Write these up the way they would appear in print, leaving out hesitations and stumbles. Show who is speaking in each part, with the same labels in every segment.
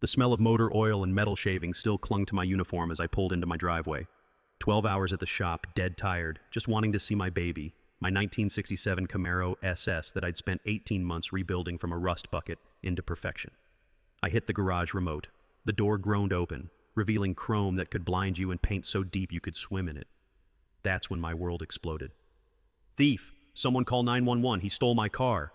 Speaker 1: The smell of motor oil and metal shavings still clung to my uniform as I pulled into my driveway. 12 hours at the shop, dead tired, just wanting to see my baby, my 1967 Camaro SS that I'd spent 18 months rebuilding from a rust bucket into perfection. I hit the garage remote. The door groaned open, revealing chrome that could blind you and paint so deep you could swim in it. That's when my world exploded. "Thief! Someone call 911, he stole my car!"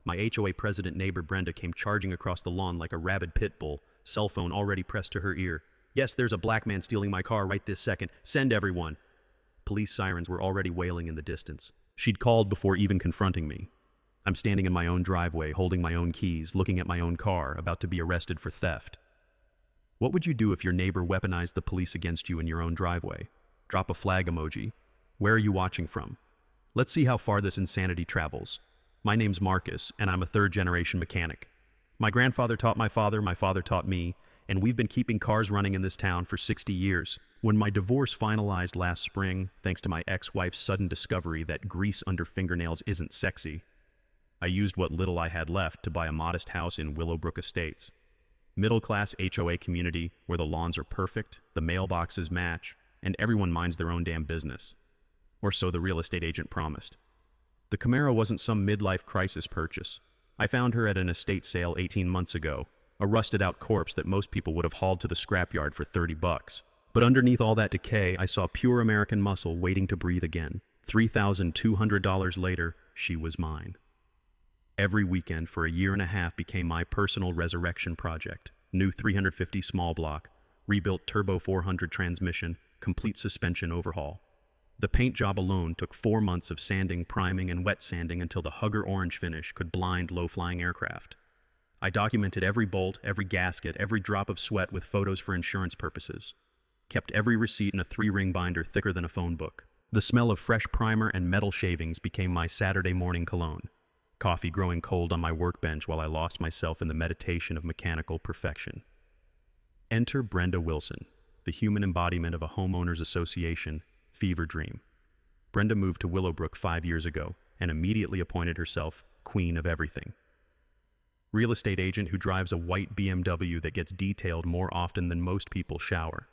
Speaker 1: My HOA president neighbor Brenda came charging across the lawn like a rabid pit bull, cell phone already pressed to her ear. "Yes, there's a black man stealing my car right this second. Send everyone!" Police sirens were already wailing in the distance. She'd called before even confronting me. I'm standing in my own driveway, holding my own keys, looking at my own car, about to be arrested for theft. What would you do if your neighbor weaponized the police against you in your own driveway? Drop a flag emoji. Where are you watching from? Let's see how far this insanity travels. My name's Marcus, and I'm a third-generation mechanic. My grandfather taught my father taught me, and we've been keeping cars running in this town for 60 years. When my divorce finalized last spring, thanks to my ex-wife's sudden discovery that grease under fingernails isn't sexy, I used what little I had left to buy a modest house in Willowbrook Estates. Middle-class HOA community where the lawns are perfect, the mailboxes match, and everyone minds their own damn business. Or so the real estate agent promised. The Camaro wasn't some midlife crisis purchase. I found her at an estate sale 18 months ago, a rusted-out corpse that most people would have hauled to the scrapyard for $30. But underneath all that decay, I saw pure American muscle waiting to breathe again. $3,200 later, she was mine. Every weekend for a year and a half became my personal resurrection project. New 350 small block, rebuilt turbo 400 transmission, complete suspension overhaul. The paint job alone took 4 months of sanding, priming, and wet sanding until the Hugger orange finish could blind low-flying aircraft. I documented every bolt, every gasket, every drop of sweat with photos for insurance purposes. Kept every receipt in a 3-ring binder thicker than a phone book. The smell of fresh primer and metal shavings became my Saturday morning cologne. Coffee growing cold on my workbench while I lost myself in the meditation of mechanical perfection. Enter Brenda Wilson, the human embodiment of a homeowners association fever dream. Brenda moved to Willowbrook 5 years ago and immediately appointed herself queen of everything. Real estate agent who drives a white BMW that gets detailed more often than most people shower.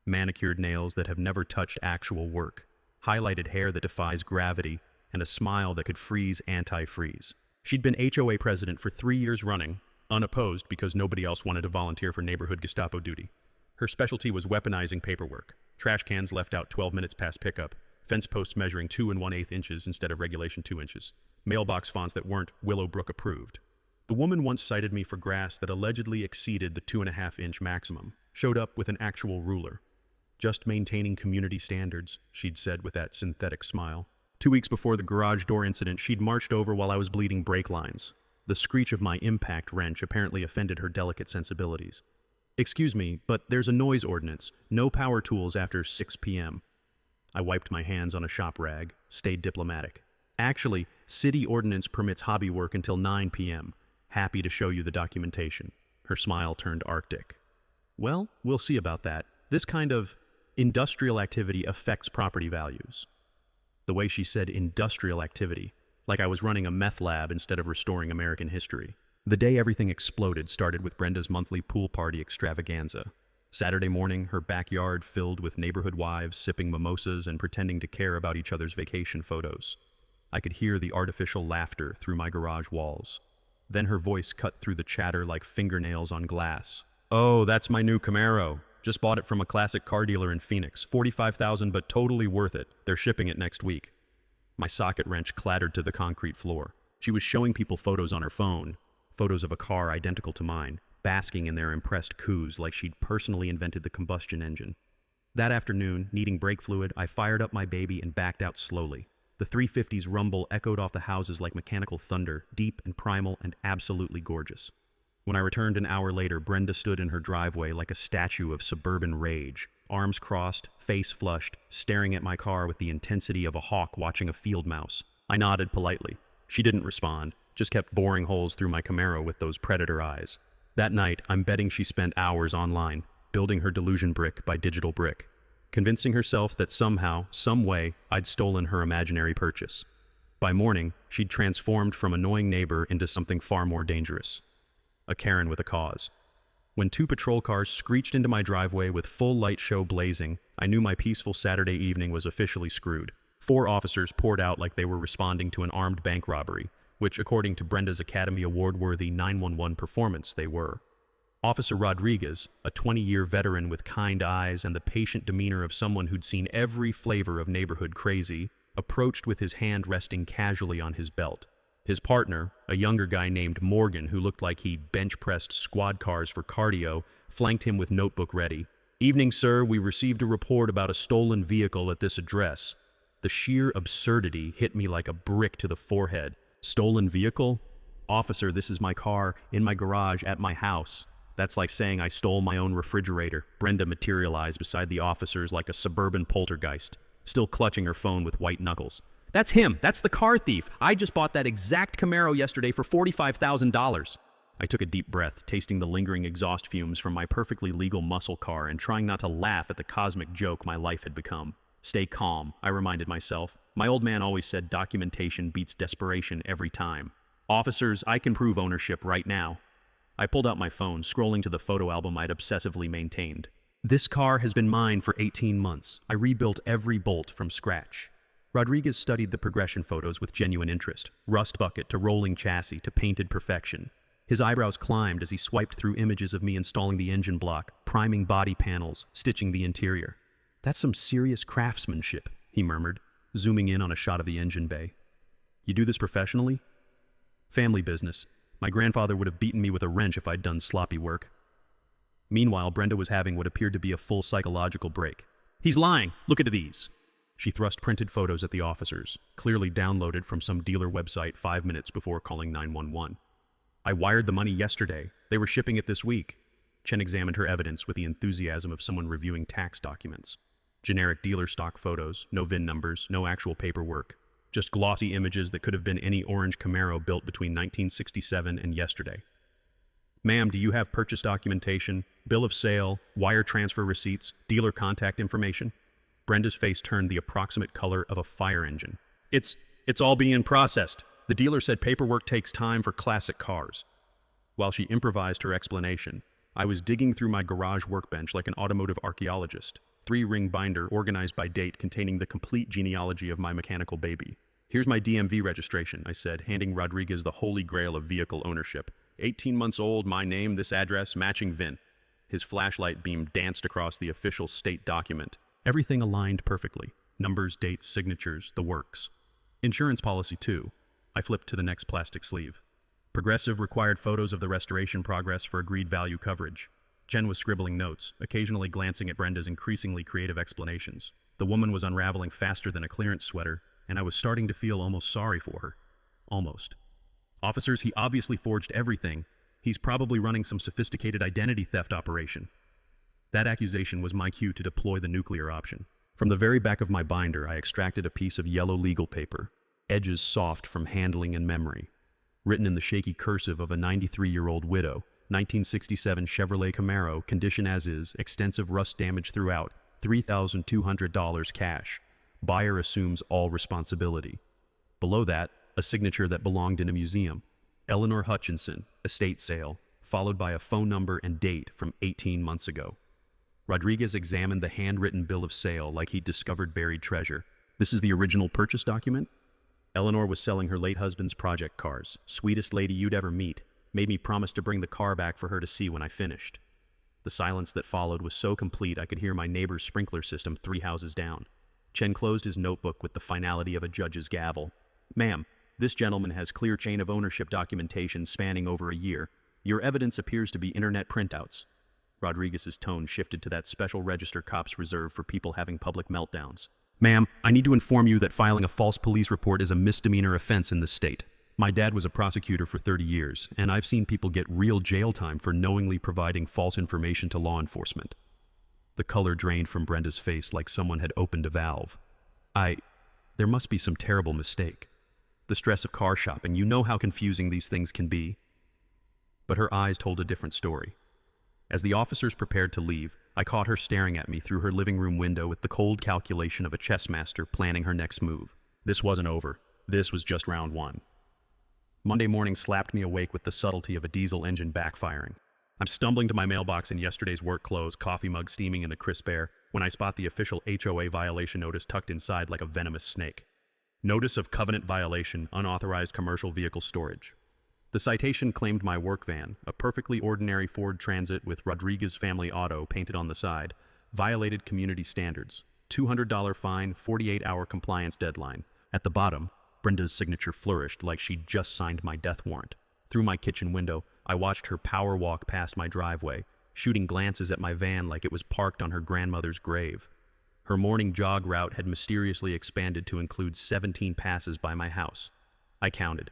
Speaker 1: Manicured nails that have never touched actual work. Highlighted hair that defies gravity, and a smile that could freeze anti-freeze. She'd been HOA president for 3 years running, unopposed because nobody else wanted to volunteer for neighborhood Gestapo duty. Her specialty was weaponizing paperwork. Trash cans left out 12 minutes past pickup, fence posts measuring 2 1/8 inches instead of regulation 2 inches, mailbox fonts that weren't Willowbrook approved. The woman once cited me for grass that allegedly exceeded the 2.5-inch maximum, showed up with an actual ruler. "Just maintaining community standards," she'd said with that synthetic smile. 2 weeks before the garage door incident, she'd marched over while I was bleeding brake lines. The screech of my impact wrench apparently offended her delicate sensibilities. "Excuse me, but there's a noise ordinance. No power tools after 6 p.m. I wiped my hands on a shop rag, stayed diplomatic. "Actually, city ordinance permits hobby work until 9 p.m. Happy to show you the documentation." Her smile turned arctic. "Well, we'll see about that. This kind of industrial activity affects property values." The way she said industrial activity, like I was running a meth lab instead of restoring American history. The day everything exploded started with Brenda's monthly pool party extravaganza. Saturday morning, her backyard filled with neighborhood wives sipping mimosas and pretending to care about each other's vacation photos. I could hear the artificial laughter through my garage walls. Then her voice cut through the chatter like fingernails on glass. "Oh, that's my new Camaro. Just bought it from a classic car dealer in Phoenix. $45,000, but totally worth it. They're shipping it next week." My socket wrench clattered to the concrete floor. She was showing people photos on her phone, photos of a car identical to mine, basking in their impressed coups like she'd personally invented the combustion engine. That afternoon, needing brake fluid, I fired up my baby and backed out slowly. The 350's rumble echoed off the houses like mechanical thunder, deep and primal and absolutely gorgeous. When I returned an hour later, Brenda stood in her driveway like a statue of suburban rage, arms crossed, face flushed, staring at my car with the intensity of a hawk watching a field mouse. I nodded politely. She didn't respond, just kept boring holes through my Camaro with those predator eyes. That night, I'm betting she spent hours online, building her delusion brick by digital brick, convincing herself that somehow, some way, I'd stolen her imaginary purchase. By morning, she'd transformed from annoying neighbor into something far more dangerous. A Karen with a cause. When two patrol cars screeched into my driveway with full light show blazing, I knew my peaceful Saturday evening was officially screwed. 4 officers poured out like they were responding to an armed bank robbery, which, according to Brenda's Academy Award-worthy 911 performance, they were. Officer Rodriguez, a 20-year veteran with kind eyes and the patient demeanor of someone who'd seen every flavor of neighborhood crazy, approached with his hand resting casually on his belt. His partner, a younger guy named Morgan who looked like he'd bench-pressed squad cars for cardio, flanked him with notebook ready. "Evening, sir. We received a report about a stolen vehicle at this address." The sheer absurdity hit me like a brick to the forehead. Stolen vehicle? "Officer, this is my car, in my garage, at my house." That's like saying I stole my own refrigerator. Brenda materialized beside the officers like a suburban poltergeist, still clutching her phone with white knuckles. "That's him! That's the car thief! I just bought that exact Camaro yesterday for $45,000. I took a deep breath, tasting the lingering exhaust fumes from my perfectly legal muscle car and trying not to laugh at the cosmic joke my life had become. Stay calm, I reminded myself. My old man always said documentation beats desperation every time. "Officers, I can prove ownership right now." I pulled out my phone, scrolling to the photo album I'd obsessively maintained. "This car has been mine for 18 months. I rebuilt every bolt from scratch." Rodriguez studied the progression photos with genuine interest, rust bucket to rolling chassis to painted perfection. His eyebrows climbed as he swiped through images of me installing the engine block, priming body panels, stitching the interior. "That's some serious craftsmanship," he murmured, zooming in on a shot of the engine bay. "You do this professionally?" "Family business. My grandfather would have beaten me with a wrench if I'd done sloppy work." Meanwhile, Brenda was having what appeared to be a full psychological break. "He's lying! Look at these!" She thrust printed photos at the officers, clearly downloaded from some dealer website 5 minutes before calling 911. "I wired the money yesterday. They were shipping it this week." Chen examined her evidence with the enthusiasm of someone reviewing tax documents. Generic dealer stock photos, no VIN numbers, no actual paperwork. Just glossy images that could have been any orange Camaro built between 1967 and yesterday. "Ma'am, do you have purchase documentation, bill of sale, wire transfer receipts, dealer contact information?" Brenda's face turned the approximate color of a fire engine. It's all being processed. The dealer said paperwork takes time for classic cars." While she improvised her explanation, I was digging through my garage workbench like an automotive archaeologist, 3-ring binder organized by date containing the complete genealogy of my mechanical baby. "Here's my DMV registration," I said, handing Rodriguez the holy grail of vehicle ownership. 18 months old, my name, this address, matching VIN. His flashlight beam danced across the official state document. Everything aligned perfectly. Numbers, dates, signatures, the works. Insurance policy, too. I flipped to the next plastic sleeve. Progressive required photos of the restoration progress for agreed value coverage. Jen was scribbling notes, occasionally glancing at Brenda's increasingly creative explanations. The woman was unraveling faster than a clearance sweater, and I was starting to feel almost sorry for her. Almost. "Officers, he obviously forged everything. He's probably running some sophisticated identity theft operation." That accusation was my cue to deploy the nuclear option. From the very back of my binder, I extracted a piece of yellow legal paper, edges soft from handling and memory. Written in the shaky cursive of a 93-year-old widow, 1967 Chevrolet Camaro, condition as is, extensive rust damage throughout, $3,200 cash. Buyer assumes all responsibility. Below that, a signature that belonged in a museum. Eleanor Hutchinson, estate sale, followed by a phone number and date from 18 months ago. Rodriguez examined the handwritten bill of sale like he'd discovered buried treasure. "This is the original purchase document?" Eleanor was selling her late husband's project cars. Sweetest lady you'd ever meet. Made me promise to bring the car back for her to see when I finished. The silence that followed was so complete I could hear my neighbor's sprinkler system 3 houses down. Chen closed his notebook with the finality of a judge's gavel. "Ma'am, this gentleman has clear chain of ownership documentation spanning over a year. Your evidence appears to be internet printouts." Rodriguez's tone shifted to that special register cops reserve for people having public meltdowns. "Ma'am, I need to inform you that filing a false police report is a misdemeanor offense in this state. My dad was a prosecutor for 30 years, and I've seen people get real jail time for knowingly providing false information to law enforcement." The color drained from Brenda's face like someone had opened a valve. There must be some terrible mistake. The stress of car shopping, you know how confusing these things can be." But her eyes told a different story. As the officers prepared to leave, I caught her staring at me through her living room window with the cold calculation of a chess master planning her next move. This wasn't over. This was just round one. Monday morning slapped me awake with the subtlety of a diesel engine backfiring. I'm stumbling to my mailbox in yesterday's work clothes, coffee mug steaming in the crisp air, when I spot the official HOA violation notice tucked inside like a venomous snake. Notice of covenant violation, unauthorized commercial vehicle storage. The citation claimed my work van, a perfectly ordinary Ford Transit with Rodriguez Family Auto painted on the side, violated community standards. $200 fine, 48-hour compliance deadline. At the bottom, Brenda's signature flourished like she'd just signed my death warrant. Through my kitchen window, I watched her power walk past my driveway, shooting glances at my van like it was parked on her grandmother's grave. Her morning jog route had mysteriously expanded to include 17 passes by my house. I counted.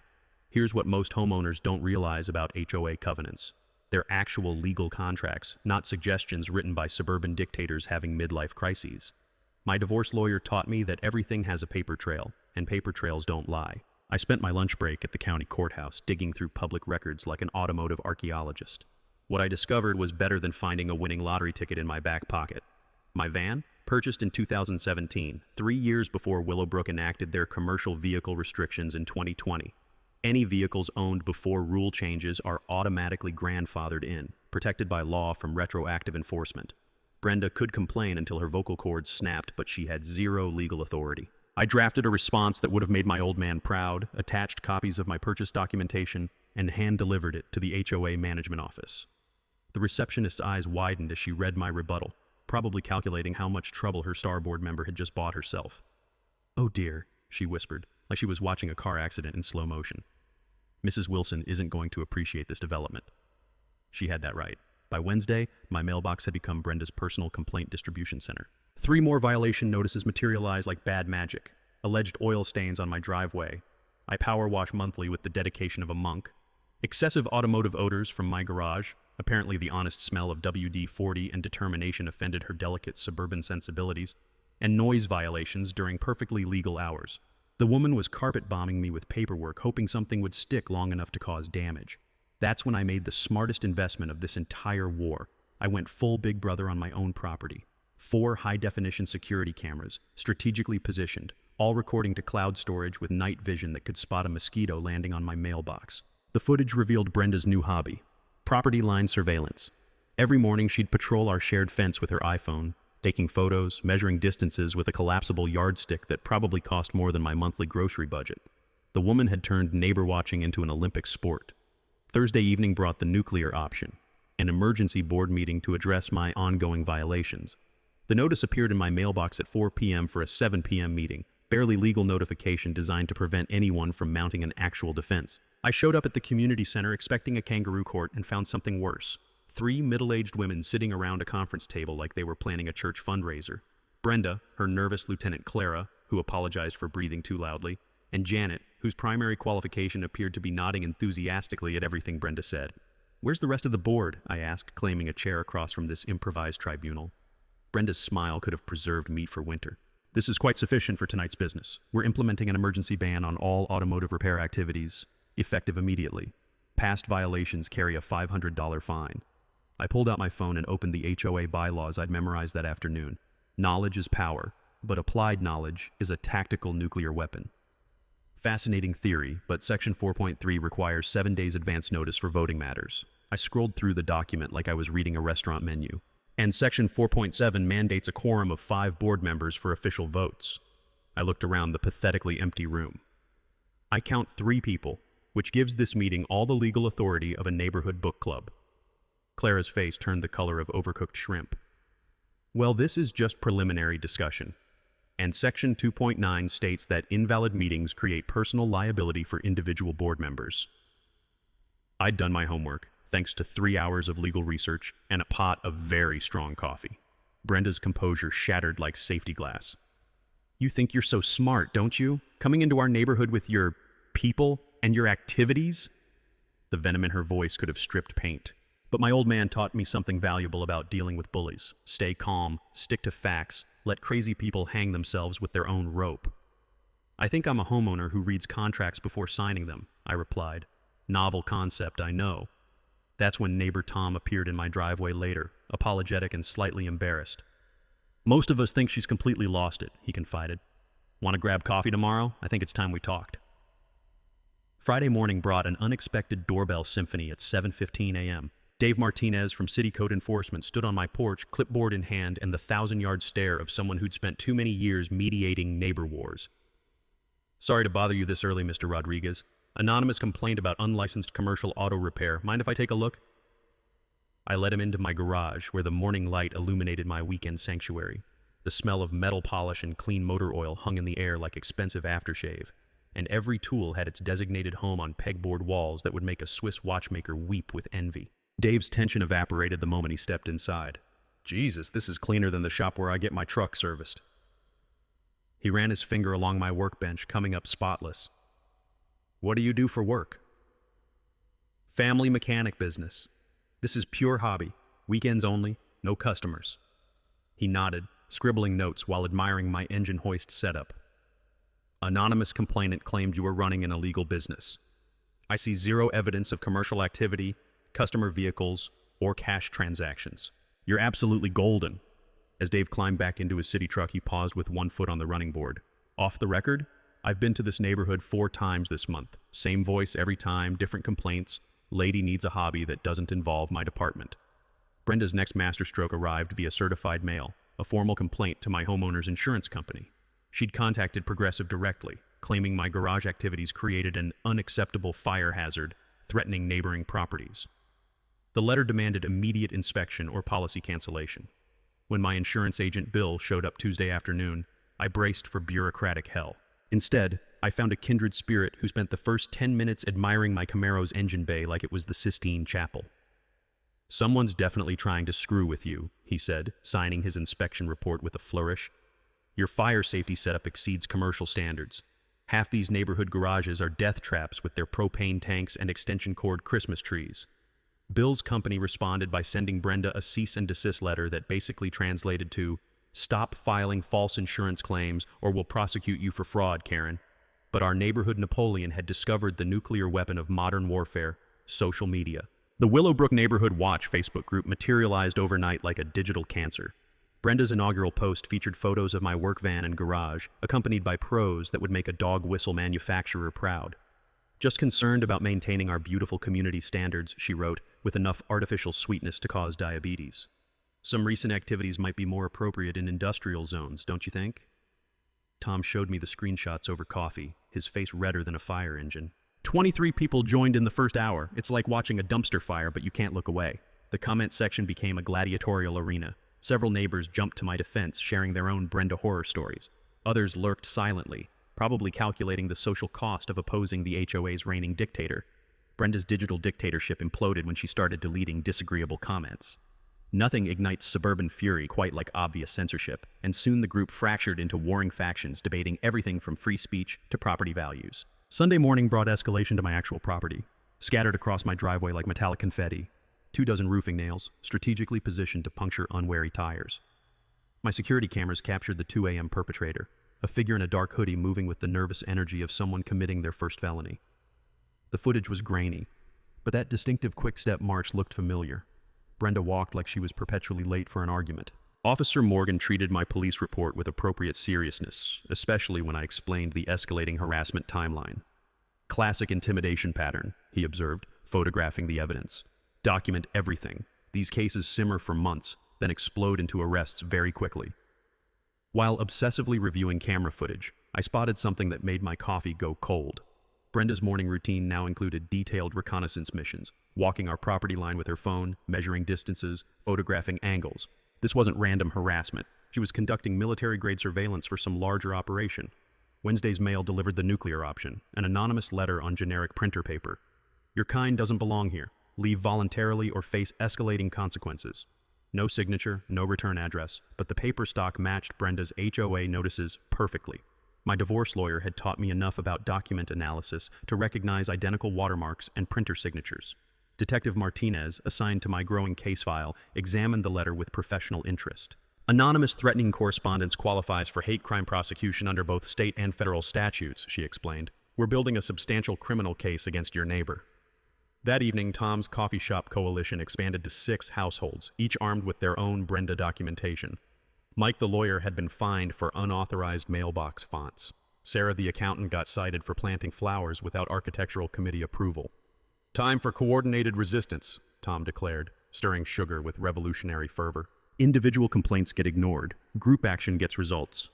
Speaker 1: Here's what most homeowners don't realize about HOA covenants. They're actual legal contracts, not suggestions written by suburban dictators having midlife crises. My divorce lawyer taught me that everything has a paper trail, and paper trails don't lie. I spent my lunch break at the county courthouse digging through public records like an automotive archaeologist. What I discovered was better than finding a winning lottery ticket in my back pocket. My van, purchased in 2017, 3 years before Willowbrook enacted their commercial vehicle restrictions in 2020. Any vehicles owned before rule changes are automatically grandfathered in, protected by law from retroactive enforcement. Brenda could complain until her vocal cords snapped, but she had zero legal authority. I drafted a response that would have made my old man proud, attached copies of my purchase documentation, and hand-delivered it to the HOA management office. The receptionist's eyes widened as she read my rebuttal, probably calculating how much trouble her Star Board member had just bought herself. "Oh dear," she whispered, like she was watching a car accident in slow motion. "Mrs. Wilson isn't going to appreciate this development." She had that right. By Wednesday, my mailbox had become Brenda's personal complaint distribution center. 3 more violation notices materialized like bad magic. Alleged oil stains on my driveway. I power wash monthly with the dedication of a monk. Excessive automotive odors from my garage. Apparently the honest smell of WD-40 and determination offended her delicate suburban sensibilities. And noise violations during perfectly legal hours. The woman was carpet bombing me with paperwork, hoping something would stick long enough to cause damage. That's when I made the smartest investment of this entire war. I went full Big Brother on my own property. 4 high-definition security cameras, strategically positioned, all recording to cloud storage with night vision that could spot a mosquito landing on my mailbox. The footage revealed Brenda's new hobby, property line surveillance. Every morning she'd patrol our shared fence with her iPhone, taking photos, measuring distances with a collapsible yardstick that probably cost more than my monthly grocery budget. The woman had turned neighbor watching into an Olympic sport. Thursday evening brought the nuclear option, an emergency board meeting to address my ongoing violations. The notice appeared in my mailbox at 4 p.m. for a 7 p.m. meeting, barely legal notification designed to prevent anyone from mounting an actual defense. I showed up at the community center expecting a kangaroo court and found something worse. 3 middle-aged women sitting around a conference table like they were planning a church fundraiser. Brenda, her nervous Lieutenant Clara, who apologized for breathing too loudly, and Janet, whose primary qualification appeared to be nodding enthusiastically at everything Brenda said. "Where's the rest of the board?" I asked, claiming a chair across from this improvised tribunal. Brenda's smile could have preserved meat for winter. "This is quite sufficient for tonight's business. We're implementing an emergency ban on all automotive repair activities, effective immediately. Past violations carry a $500 fine." I pulled out my phone and opened the HOA bylaws I'd memorized that afternoon. Knowledge is power, but applied knowledge is a tactical nuclear weapon. Fascinating theory, but Section 4.3 requires 7 days advance notice for voting matters. I scrolled through the document like I was reading a restaurant menu. And Section 4.7 mandates a quorum of 5 board members for official votes. I looked around the pathetically empty room. I count 3 people, which gives this meeting all the legal authority of a neighborhood book club. Clara's face turned the color of overcooked shrimp. "Well, this is just preliminary discussion. And Section 2.9 states that invalid meetings create personal liability for individual board members." I'd done my homework, thanks to 3 hours of legal research and a pot of very strong coffee. Brenda's composure shattered like safety glass. "You think you're so smart, don't you? Coming into our neighborhood with your people and your activities?" The venom in her voice could have stripped paint. But my old man taught me something valuable about dealing with bullies. Stay calm, stick to facts, let crazy people hang themselves with their own rope. "I think I'm a homeowner who reads contracts before signing them," I replied. Novel concept, I know. That's when neighbor Tom appeared in my driveway later, apologetic and slightly embarrassed. "Most of us think she's completely lost it," he confided. "Want to grab coffee tomorrow? I think it's time we talked." Friday morning brought an unexpected doorbell symphony at 7:15 a.m. Dave Martinez from City Code Enforcement stood on my porch, clipboard in hand, and the 1,000-yard stare of someone who'd spent too many years mediating neighbor wars. Sorry to bother you this early, Mr. Rodriguez. Anonymous complained about unlicensed commercial auto repair. Mind if I take a look? I led him into my garage, where the morning light illuminated my weekend sanctuary. The smell of metal polish and clean motor oil hung in the air like expensive aftershave, and every tool had its designated home on pegboard walls that would make a Swiss watchmaker weep with envy. Dave's tension evaporated the moment he stepped inside. Jesus, this is cleaner than the shop where I get my truck serviced. He ran his finger along my workbench, coming up spotless. What do you do for work? Family mechanic business. This is pure hobby. Weekends only, no customers. He nodded, scribbling notes while admiring my engine hoist setup. Anonymous complainant claimed you were running an illegal business. I see zero evidence of commercial activity, customer vehicles, or cash transactions. You're absolutely golden. As Dave climbed back into his city truck, he paused with one foot on the running board. Off the record, I've been to this neighborhood 4 times this month. Same voice every time, different complaints. Lady needs a hobby that doesn't involve my department. Brenda's next masterstroke arrived via certified mail, a formal complaint to my homeowner's insurance company. She'd contacted Progressive directly, claiming my garage activities created an unacceptable fire hazard, threatening neighboring properties. The letter demanded immediate inspection or policy cancellation. When my insurance agent Bill showed up Tuesday afternoon, I braced for bureaucratic hell. Instead, I found a kindred spirit who spent the first 10 minutes admiring my Camaro's engine bay like it was the Sistine Chapel. Someone's definitely trying to screw with you, he said, signing his inspection report with a flourish. Your fire safety setup exceeds commercial standards. Half these neighborhood garages are death traps with their propane tanks and extension cord Christmas trees. Bill's company responded by sending Brenda a cease and desist letter that basically translated to, "Stop filing false insurance claims or we'll prosecute you for fraud, Karen." But our neighborhood Napoleon had discovered the nuclear weapon of modern warfare, social media. The Willowbrook Neighborhood Watch Facebook group materialized overnight like a digital cancer. Brenda's inaugural post featured photos of my work van and garage, accompanied by prose that would make a dog whistle manufacturer proud. Just concerned about maintaining our beautiful community standards, she wrote, with enough artificial sweetness to cause diabetes. Some recent activities might be more appropriate in industrial zones, don't you think? Tom showed me the screenshots over coffee, his face redder than a fire engine. 23 people joined in the first hour. It's like watching a dumpster fire, but you can't look away. The comment section became a gladiatorial arena. Several neighbors jumped to my defense, sharing their own Brenda horror stories. Others lurked silently, probably calculating the social cost of opposing the HOA's reigning dictator. Brenda's digital dictatorship imploded when she started deleting disagreeable comments. Nothing ignites suburban fury quite like obvious censorship, and soon the group fractured into warring factions debating everything from free speech to property values. Sunday morning brought escalation to my actual property, scattered across my driveway like metallic confetti. 24 roofing nails, strategically positioned to puncture unwary tires. My security cameras captured the 2 a.m. perpetrator, a figure in a dark hoodie moving with the nervous energy of someone committing their first felony. The footage was grainy, but that distinctive quick-step march looked familiar. Brenda walked like she was perpetually late for an argument. Officer Morgan treated my police report with appropriate seriousness, especially when I explained the escalating harassment timeline. Classic intimidation pattern, he observed, photographing the evidence. Document everything. These cases simmer for months, then explode into arrests very quickly. While obsessively reviewing camera footage, I spotted something that made my coffee go cold. Brenda's morning routine now included detailed reconnaissance missions, walking our property line with her phone, measuring distances, photographing angles. This wasn't random harassment. She was conducting military-grade surveillance for some larger operation. Wednesday's mail delivered the nuclear option, an anonymous letter on generic printer paper. Your kind doesn't belong here. Leave voluntarily or face escalating consequences. No signature, no return address, but the paper stock matched Brenda's HOA notices perfectly. My divorce lawyer had taught me enough about document analysis to recognize identical watermarks and printer signatures. Detective Martinez, assigned to my growing case file, examined the letter with professional interest. Anonymous threatening correspondence qualifies for hate crime prosecution under both state and federal statutes, she explained. We're building a substantial criminal case against your neighbor. That evening, Tom's coffee shop coalition expanded to 6 households, each armed with their own Brenda documentation. Mike the lawyer had been fined for unauthorized mailbox fonts. Sarah the accountant got cited for planting flowers without architectural committee approval. Time for coordinated resistance. Tom declared, stirring sugar with revolutionary fervor. Individual complaints get ignored. Group action gets results.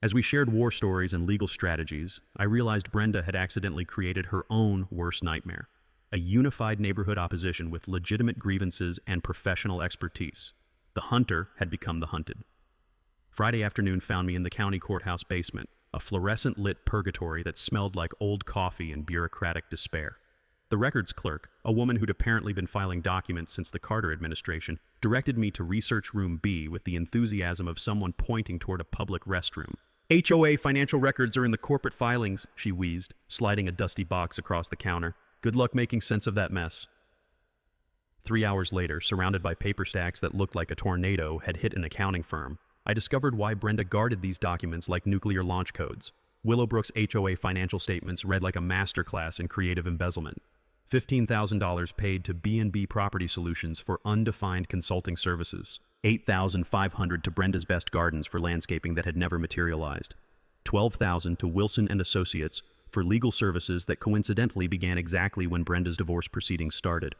Speaker 1: As we shared war stories and legal strategies, I realized Brenda had accidentally created her own worst nightmare. A unified neighborhood opposition with legitimate grievances and professional expertise. The hunter had become the hunted. Friday afternoon found me in the county courthouse basement, a fluorescent-lit purgatory that smelled like old coffee and bureaucratic despair. The records clerk, a woman who'd apparently been filing documents since the Carter administration, directed me to Research Room B with the enthusiasm of someone pointing toward a public restroom. HOA financial records are in the corporate filings, she wheezed, sliding a dusty box across the counter. Good luck making sense of that mess. 3 hours later, surrounded by paper stacks that looked like a tornado had hit an accounting firm, I discovered why Brenda guarded these documents like nuclear launch codes. Willowbrook's HOA financial statements read like a masterclass in creative embezzlement. $15,000 paid to B&B Property Solutions for undefined consulting services. $8,500 to Brenda's Best Gardens for landscaping that had never materialized. $12,000 to Wilson and Associates for legal services that coincidentally began exactly when Brenda's divorce proceedings started.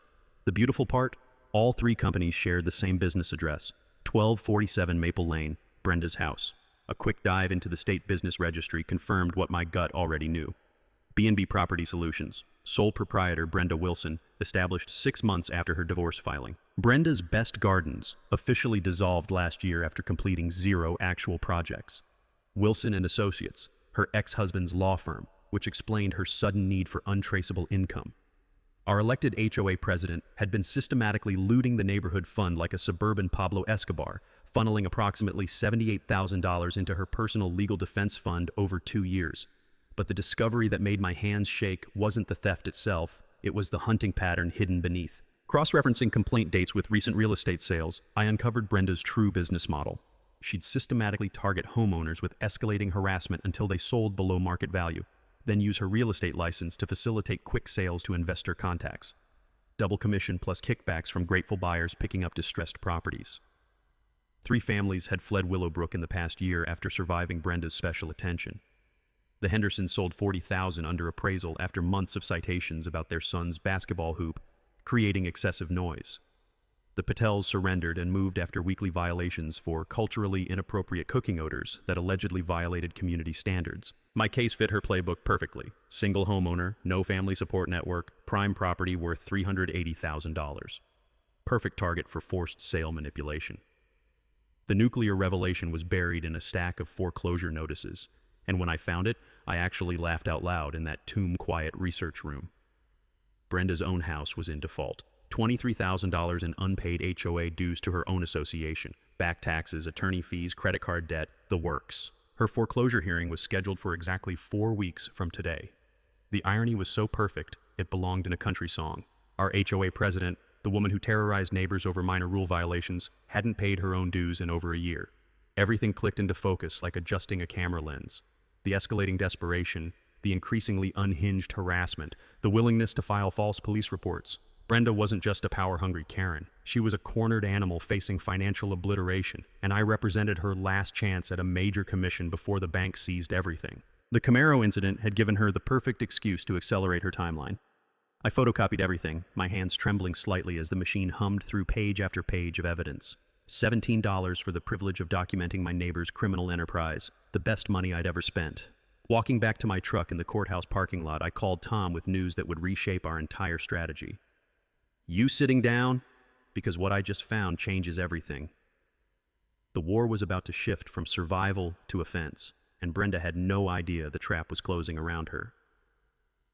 Speaker 1: The beautiful part? All three companies shared the same business address, 1247 Maple Lane, Brenda's house. A quick dive into the state business registry confirmed what my gut already knew. B&B Property Solutions, sole proprietor Brenda Wilson, established 6 months after her divorce filing. Brenda's Best Gardens officially dissolved last year after completing 0 actual projects. Wilson and Associates, her ex-husband's law firm, which explained her sudden need for untraceable income. Our elected HOA president had been systematically looting the neighborhood fund like a suburban Pablo Escobar, funneling approximately $78,000 into her personal legal defense fund over 2 years. But the discovery that made my hands shake wasn't the theft itself, it was the hunting pattern hidden beneath. Cross-referencing complaint dates with recent real estate sales, I uncovered Brenda's true business model. She'd systematically target homeowners with escalating harassment until they sold below market value, then use her real estate license to facilitate quick sales to investor contacts. Double commission plus kickbacks from grateful buyers picking up distressed properties. 3 families had fled Willowbrook in the past year after surviving Brenda's special attention. The Hendersons sold $40,000 under appraisal after months of citations about their son's basketball hoop, creating excessive noise. The Patels surrendered and moved after weekly violations for culturally inappropriate cooking odors that allegedly violated community standards. My case fit her playbook perfectly. Single homeowner, no family support network, prime property worth $380,000. Perfect target for forced sale manipulation. The nuclear revelation was buried in a stack of foreclosure notices, and when I found it, I actually laughed out loud in that tomb-quiet research room. Brenda's own house was in default. $23,000 in unpaid HOA dues to her own association, back taxes, attorney fees, credit card debt, the works. Her foreclosure hearing was scheduled for exactly 4 weeks from today. The irony was so perfect, it belonged in a country song. Our HOA president, the woman who terrorized neighbors over minor rule violations, hadn't paid her own dues in over a year. Everything clicked into focus like adjusting a camera lens. The escalating desperation, the increasingly unhinged harassment, the willingness to file false police reports. Brenda wasn't just a power-hungry Karen. She was a cornered animal facing financial obliteration, and I represented her last chance at a major commission before the bank seized everything. The Camaro incident had given her the perfect excuse to accelerate her timeline. I photocopied everything, my hands trembling slightly as the machine hummed through page after page of evidence. $17 for the privilege of documenting my neighbor's criminal enterprise, the best money I'd ever spent. Walking back to my truck in the courthouse parking lot, I called Tom with news that would reshape our entire strategy. You sitting down? Because what I just found changes everything. The war was about to shift from survival to offense, and Brenda had no idea the trap was closing around her.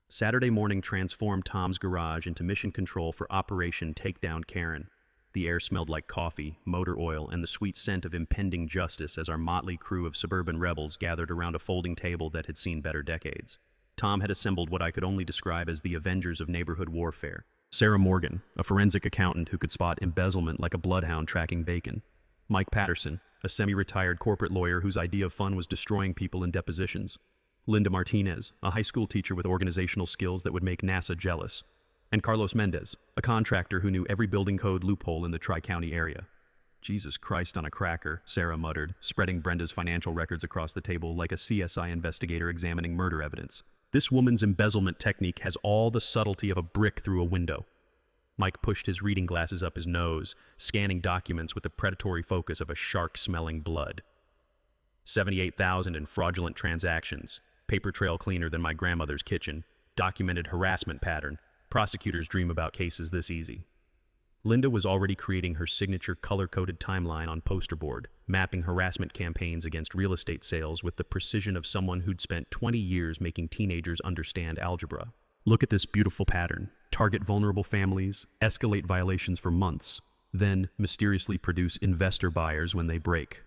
Speaker 1: Saturday morning transformed Tom's garage into mission control for Operation Takedown Karen. The air smelled like coffee, motor oil, and the sweet scent of impending justice as our motley crew of suburban rebels gathered around a folding table that had seen better decades. Tom had assembled what I could only describe as the Avengers of neighborhood warfare. Sarah Morgan, a forensic accountant who could spot embezzlement like a bloodhound tracking bacon. Mike Patterson, a semi-retired corporate lawyer whose idea of fun was destroying people in depositions. Linda Martinez, a high school teacher with organizational skills that would make NASA jealous. And Carlos Mendez, a contractor who knew every building code loophole in the Tri-County area. Jesus Christ on a cracker, Sarah muttered, spreading Brenda's financial records across the table like a CSI investigator examining murder evidence. This woman's embezzlement technique has all the subtlety of a brick through a window. Mike pushed his reading glasses up his nose, scanning documents with the predatory focus of a shark smelling blood. 78,000 in fraudulent transactions, paper trail cleaner than my grandmother's kitchen, documented harassment pattern. Prosecutors dream about cases this easy. Linda was already creating her signature color-coded timeline on poster board, mapping harassment campaigns against real estate sales with the precision of someone who'd spent 20 years making teenagers understand algebra. Look at this beautiful pattern. Target vulnerable families, escalate violations for months, then mysteriously produce investor buyers when they break.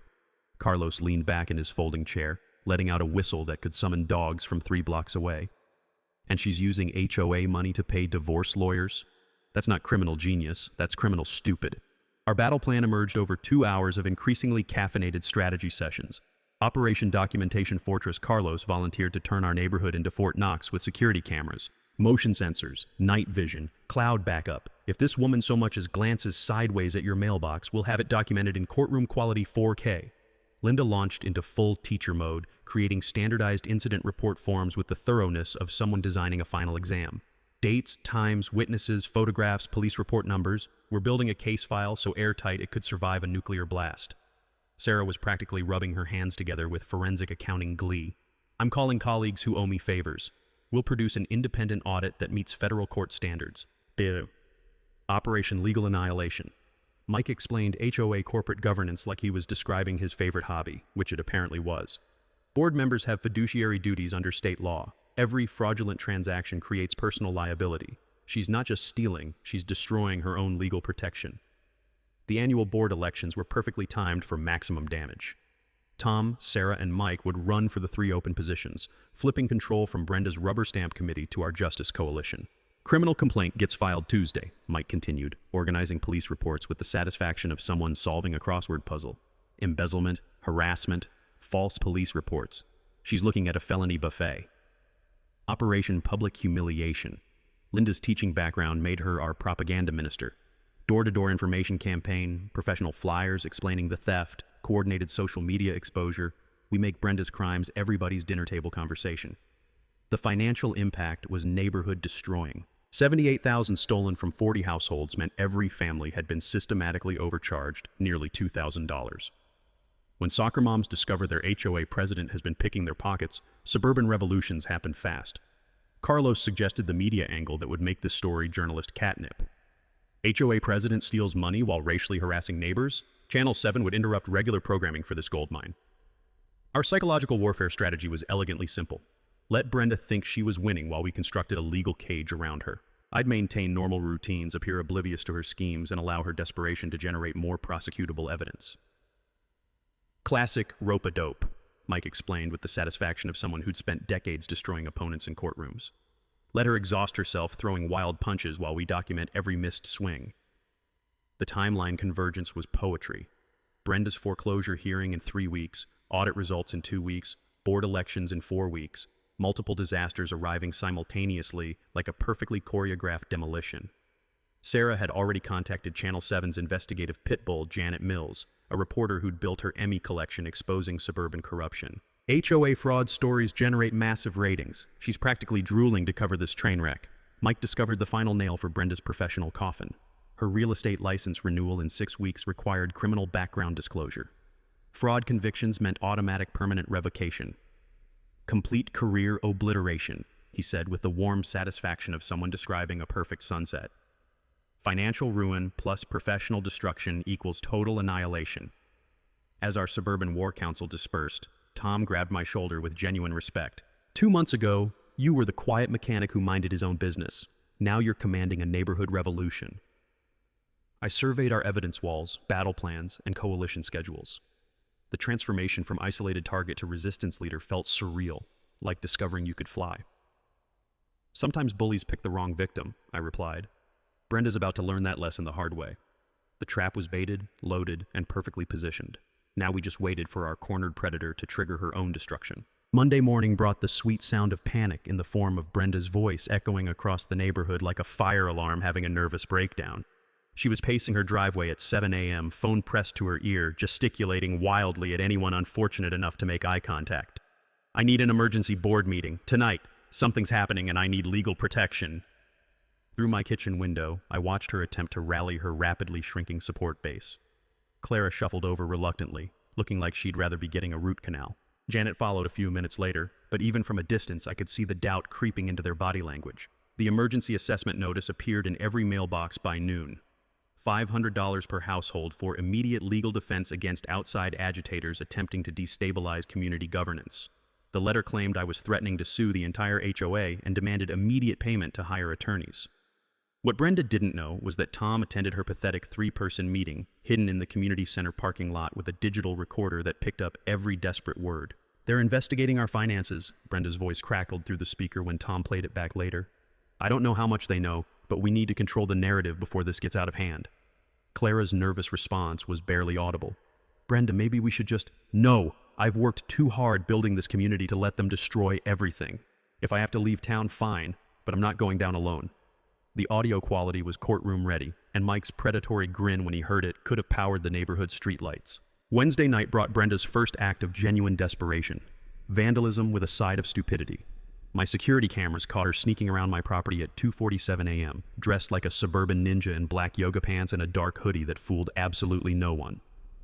Speaker 1: Carlos leaned back in his folding chair, letting out a whistle that could summon dogs from 3 blocks away. And she's using HOA money to pay divorce lawyers? That's not criminal genius, that's criminal stupid. Our battle plan emerged over 2 hours of increasingly caffeinated strategy sessions. Operation Documentation Fortress Carlos volunteered to turn our neighborhood into Fort Knox with security cameras, motion sensors, night vision, cloud backup. If this woman so much as glances sideways at your mailbox, we'll have it documented in courtroom quality 4K. Linda launched into full teacher mode, creating standardized incident report forms with the thoroughness of someone designing a final exam. Dates, times, witnesses, photographs, police report numbers. We're building a case file so airtight it could survive a nuclear blast. Sarah was practically rubbing her hands together with forensic accounting glee. I'm calling colleagues who owe me favors. We'll produce an independent audit that meets federal court standards. Bill. Operation Legal Annihilation. Mike explained HOA corporate governance like he was describing his favorite hobby, which it apparently was. Board members have fiduciary duties under state law. Every fraudulent transaction creates personal liability. She's not just stealing, she's destroying her own legal protection. The annual board elections were perfectly timed for maximum damage. Tom, Sarah, and Mike would run for the 3 open positions, flipping control from Brenda's rubber stamp committee to our Justice Coalition. Criminal complaint gets filed Tuesday, Mike continued, organizing police reports with the satisfaction of someone solving a crossword puzzle. Embezzlement, harassment, false police reports. She's looking at a felony buffet. Operation Public Humiliation. Linda's teaching background made her our propaganda minister. Door-to-door information campaign, professional flyers explaining the theft, coordinated social media exposure. We make Brenda's crimes everybody's dinner table conversation. The financial impact was neighborhood destroying. 78,000 stolen from 40 households meant every family had been systematically overcharged nearly $2,000. When soccer moms discover their HOA president has been picking their pockets, suburban revolutions happen fast. Carlos suggested the media angle that would make this story journalist catnip. HOA president steals money while racially harassing neighbors? Channel 7 would interrupt regular programming for this goldmine. Our psychological warfare strategy was elegantly simple. Let Brenda think she was winning while we constructed a legal cage around her. I'd maintain normal routines, appear oblivious to her schemes, and allow her desperation to generate more prosecutable evidence. Classic rope-a-dope, Mike explained with the satisfaction of someone who'd spent decades destroying opponents in courtrooms. Let her exhaust herself throwing wild punches while we document every missed swing. The timeline convergence was poetry. Brenda's foreclosure hearing in 3 weeks, audit results in 2 weeks, board elections in 4 weeks, multiple disasters arriving simultaneously like a perfectly choreographed demolition. Sarah had already contacted Channel 7's investigative pitbull, Janet Mills, a reporter who'd built her Emmy collection exposing suburban corruption. HOA fraud stories generate massive ratings. She's practically drooling to cover this train wreck. Mike discovered the final nail for Brenda's professional coffin. Her real estate license renewal in 6 weeks required criminal background disclosure. Fraud convictions meant automatic permanent revocation. Complete career obliteration, he said with the warm satisfaction of someone describing a perfect sunset. Financial ruin plus professional destruction equals total annihilation. As our suburban war council dispersed, Tom grabbed my shoulder with genuine respect. 2 months ago, you were the quiet mechanic who minded his own business. Now you're commanding a neighborhood revolution. I surveyed our evidence walls, battle plans, and coalition schedules. The transformation from isolated target to resistance leader felt surreal, like discovering you could fly. Sometimes bullies pick the wrong victim, I replied. Brenda's about to learn that lesson the hard way. The trap was baited, loaded, and perfectly positioned. Now we just waited for our cornered predator to trigger her own destruction. Monday morning brought the sweet sound of panic in the form of Brenda's voice echoing across the neighborhood like a fire alarm having a nervous breakdown. She was pacing her driveway at 7 a.m., phone pressed to her ear, gesticulating wildly at anyone unfortunate enough to make eye contact. I need an emergency board meeting, tonight. Something's happening and I need legal protection. Through my kitchen window, I watched her attempt to rally her rapidly shrinking support base. Clara shuffled over reluctantly, looking like she'd rather be getting a root canal. Janet followed a few minutes later, but even from a distance I could see the doubt creeping into their body language. The emergency assessment notice appeared in every mailbox by noon. $500 per household for immediate legal defense against outside agitators attempting to destabilize community governance. The letter claimed I was threatening to sue the entire HOA and demanded immediate payment to hire attorneys. What Brenda didn't know was that Tom attended her pathetic 3-person meeting, hidden in the community center parking lot with a digital recorder that picked up every desperate word. "They're investigating our finances," Brenda's voice crackled through the speaker when Tom played it back later. "I don't know how much they know, but we need to control the narrative before this gets out of hand." Clara's nervous response was barely audible. "Brenda, maybe we should just—" "No! I've worked too hard building this community to let them destroy everything. If I have to leave town, fine, but I'm not going down alone." The audio quality was courtroom ready, and Mike's predatory grin when he heard it could have powered the neighborhood streetlights. Wednesday night brought Brenda's first act of genuine desperation. Vandalism with a side of stupidity. My security cameras caught her sneaking around my property at 2:47 a.m., dressed like a suburban ninja in black yoga pants and a dark hoodie that fooled absolutely no one.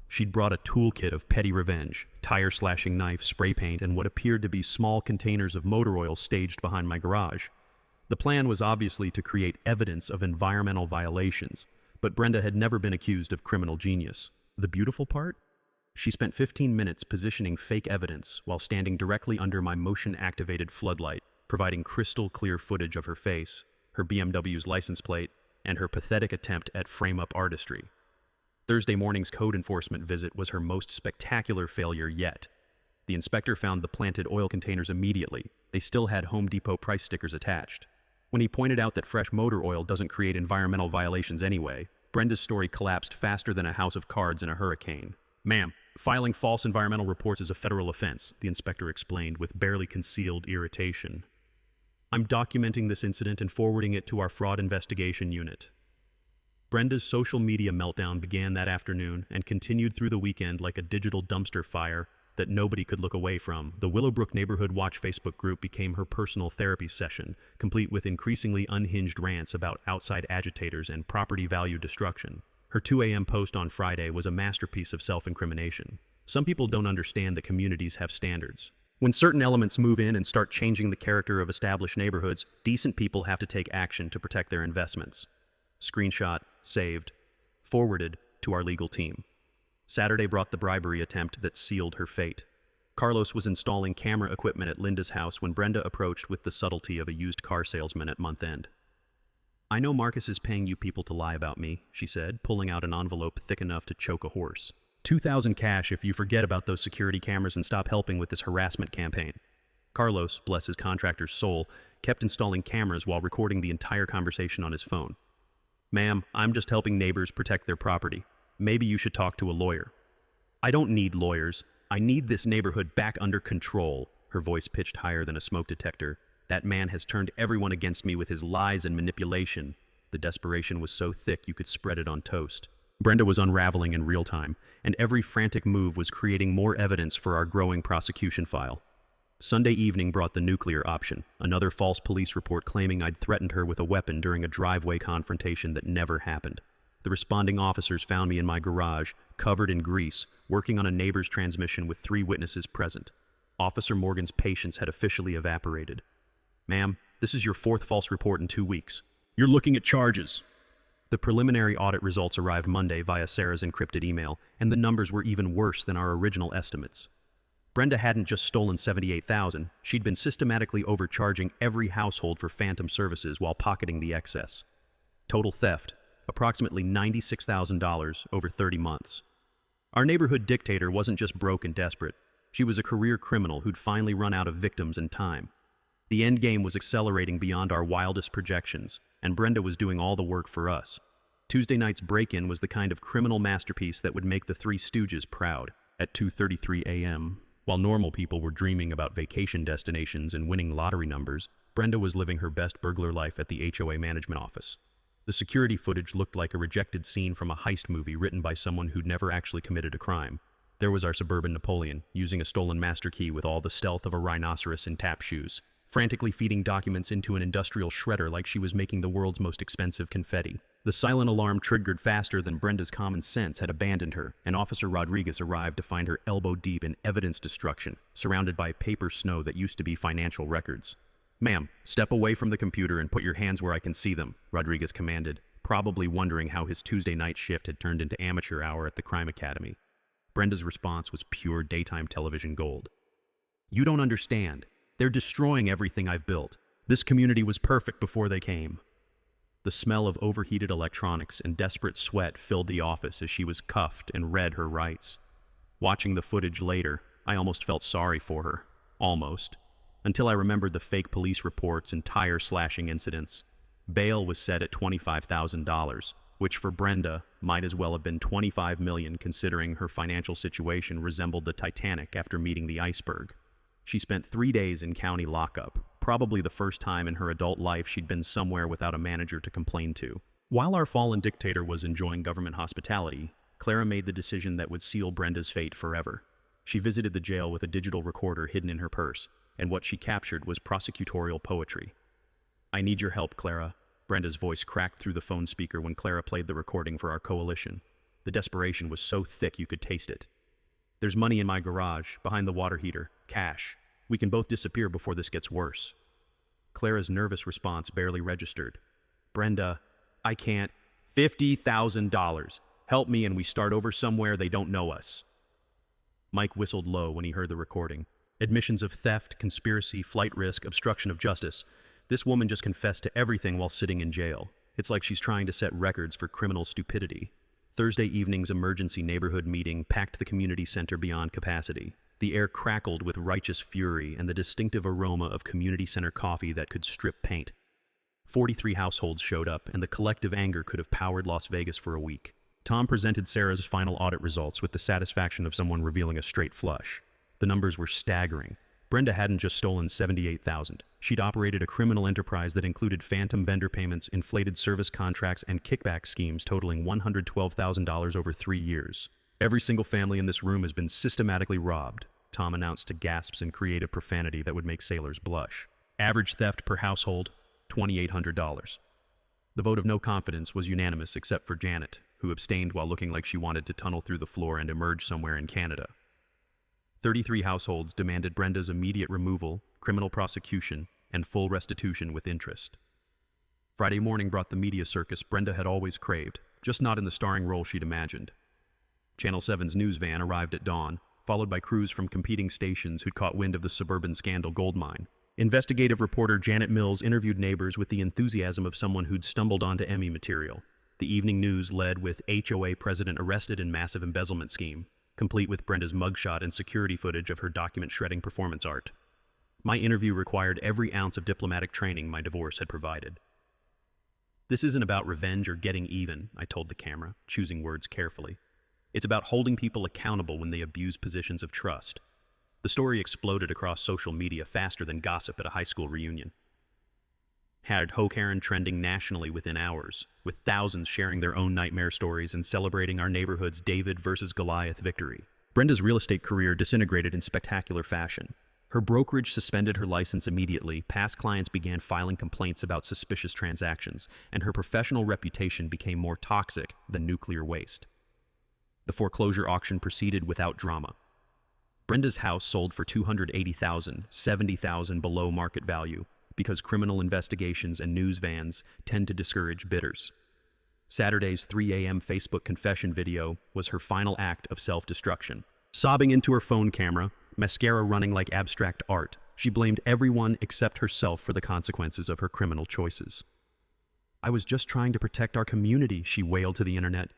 Speaker 1: She'd brought a toolkit of petty revenge, tire-slashing knife, spray paint, and what appeared to be small containers of motor oil staged behind my garage. The plan was obviously to create evidence of environmental violations, but Brenda had never been accused of criminal genius. The beautiful part? She spent 15 minutes positioning fake evidence while standing directly under my motion-activated floodlight, providing crystal-clear footage of her face, her BMW's license plate, and her pathetic attempt at frame-up artistry. Thursday morning's code enforcement visit was her most spectacular failure yet. The inspector found the planted oil containers immediately. They still had Home Depot price stickers attached. When he pointed out that fresh motor oil doesn't create environmental violations anyway, Brenda's story collapsed faster than a house of cards in a hurricane. "Ma'am, filing false environmental reports is a federal offense," the inspector explained with barely concealed irritation. "I'm documenting this incident and forwarding it to our fraud investigation unit." Brenda's social media meltdown began that afternoon and continued through the weekend like a digital dumpster fire that nobody could look away from. The Willowbrook Neighborhood Watch Facebook group became her personal therapy session, complete with increasingly unhinged rants about outside agitators and property value destruction. Her 2 a.m. post on Friday was a masterpiece of self-incrimination. Some people don't understand that communities have standards. When certain elements move in and start changing the character of established neighborhoods, decent people have to take action to protect their investments. Screenshot, saved, forwarded to our legal team. Saturday brought the bribery attempt that sealed her fate. Carlos was installing camera equipment at Linda's house when Brenda approached with the subtlety of a used car salesman at month end. "I know Marcus is paying you people to lie about me," she said, pulling out an envelope thick enough to choke a horse. $2,000 cash if you forget about those security cameras and stop helping with this harassment campaign." Carlos, bless his contractor's soul, kept installing cameras while recording the entire conversation on his phone. "Ma'am, I'm just helping neighbors protect their property. Maybe you should talk to a lawyer." "I don't need lawyers. I need this neighborhood back under control." Her voice pitched higher than a smoke detector. "That man has turned everyone against me with his lies and manipulation." The desperation was so thick you could spread it on toast. Brenda was unraveling in real time, and every frantic move was creating more evidence for our growing prosecution file. Sunday evening brought the nuclear option, another false police report claiming I'd threatened her with a weapon during a driveway confrontation that never happened. The responding officers found me in my garage, covered in grease, working on a neighbor's transmission with 3 witnesses present. Officer Morgan's patience had officially evaporated. "Ma'am, this is your 4th false report in 2 weeks. You're looking at charges." The preliminary audit results arrived Monday via Sarah's encrypted email, and the numbers were even worse than our original estimates. Brenda hadn't just stolen $78,000, she'd been systematically overcharging every household for phantom services while pocketing the excess. Total theft, approximately $96,000 over 30 months. Our neighborhood dictator wasn't just broke and desperate. She was a career criminal who'd finally run out of victims and time. The end game was accelerating beyond our wildest projections, and Brenda was doing all the work for us. Tuesday night's break-in was the kind of criminal masterpiece that would make the Three Stooges proud. At 2:33 a.m., while normal people were dreaming about vacation destinations and winning lottery numbers, Brenda was living her best burglar life at the HOA management office. The security footage looked like a rejected scene from a heist movie written by someone who'd never actually committed a crime. There was our suburban Napoleon, using a stolen master key with all the stealth of a rhinoceros in tap shoes, frantically feeding documents into an industrial shredder like she was making the world's most expensive confetti. The silent alarm triggered faster than Brenda's common sense had abandoned her, and Officer Rodriguez arrived to find her elbow-deep in evidence destruction, surrounded by paper snow that used to be financial records. "Ma'am, step away from the computer and put your hands where I can see them," Rodriguez commanded, probably wondering how his Tuesday night shift had turned into amateur hour at the crime academy. Brenda's response was pure daytime television gold. "You don't understand. They're destroying everything I've built. This community was perfect before they came." The smell of overheated electronics and desperate sweat filled the office as she was cuffed and read her rights. Watching the footage later, I almost felt sorry for her. Almost. Until I remembered the fake police reports and tire-slashing incidents. Bail was set at $25,000, which for Brenda might as well have been $25 million considering her financial situation resembled the Titanic after meeting the iceberg. She spent 3 days in county lockup, probably the first time in her adult life she'd been somewhere without a manager to complain to. While our fallen dictator was enjoying government hospitality, Clara made the decision that would seal Brenda's fate forever. She visited the jail with a digital recorder hidden in her purse, and what she captured was prosecutorial poetry. "I need your help, Clara." Brenda's voice cracked through the phone speaker when Clara played the recording for our coalition. The desperation was so thick you could taste it. "There's money in my garage, behind the water heater. Cash. We can both disappear before this gets worse." Clara's nervous response barely registered. "Brenda, I can't. $50,000. Help me and we start over somewhere they don't know us." Mike whistled low when he heard the recording. Admissions of theft, conspiracy, flight risk, obstruction of justice. This woman just confessed to everything while sitting in jail. It's like she's trying to set records for criminal stupidity. Thursday evening's emergency neighborhood meeting packed the community center beyond capacity. The air crackled with righteous fury and the distinctive aroma of community center coffee that could strip paint. 43 households showed up, and the collective anger could have powered Las Vegas for a week. Tom presented Sarah's final audit results with the satisfaction of someone revealing a straight flush. The numbers were staggering. Brenda hadn't just stolen $78,000. She'd operated a criminal enterprise that included phantom vendor payments, inflated service contracts, and kickback schemes totaling $112,000 over 3 years. "Every single family in this room has been systematically robbed," Tom announced to gasps and creative profanity that would make sailors blush. "Average theft per household, $2,800. The vote of no confidence was unanimous except for Janet, who abstained while looking like she wanted to tunnel through the floor and emerge somewhere in Canada. 33 households demanded Brenda's immediate removal, criminal prosecution, and full restitution with interest. Friday morning brought the media circus Brenda had always craved, just not in the starring role she'd imagined. Channel 7's news van arrived at dawn, followed by crews from competing stations who'd caught wind of the suburban scandal goldmine. Investigative reporter Janet Mills interviewed neighbors with the enthusiasm of someone who'd stumbled onto Emmy material. The evening news led with HOA president arrested in massive embezzlement scheme, complete with Brenda's mugshot and security footage of her document-shredding performance art. My interview required every ounce of diplomatic training my divorce had provided. "This isn't about revenge or getting even," I told the camera, choosing words carefully. "It's about holding people accountable when they abuse positions of trust." The story exploded across social media faster than gossip at a high school reunion. Had HOA Karen trending nationally within hours, with thousands sharing their own nightmare stories and celebrating our neighborhood's David versus Goliath victory. Brenda's real estate career disintegrated in spectacular fashion. Her brokerage suspended her license immediately, past clients began filing complaints about suspicious transactions, and her professional reputation became more toxic than nuclear waste. The foreclosure auction proceeded without drama. Brenda's house sold for $280,000, $70,000 below market value, because criminal investigations and news vans tend to discourage bidders. Saturday's 3 a.m. Facebook confession video was her final act of self-destruction. Sobbing into her phone camera, mascara running like abstract art, she blamed everyone except herself for the consequences of her criminal choices. "I was just trying to protect our community," she wailed to the internet.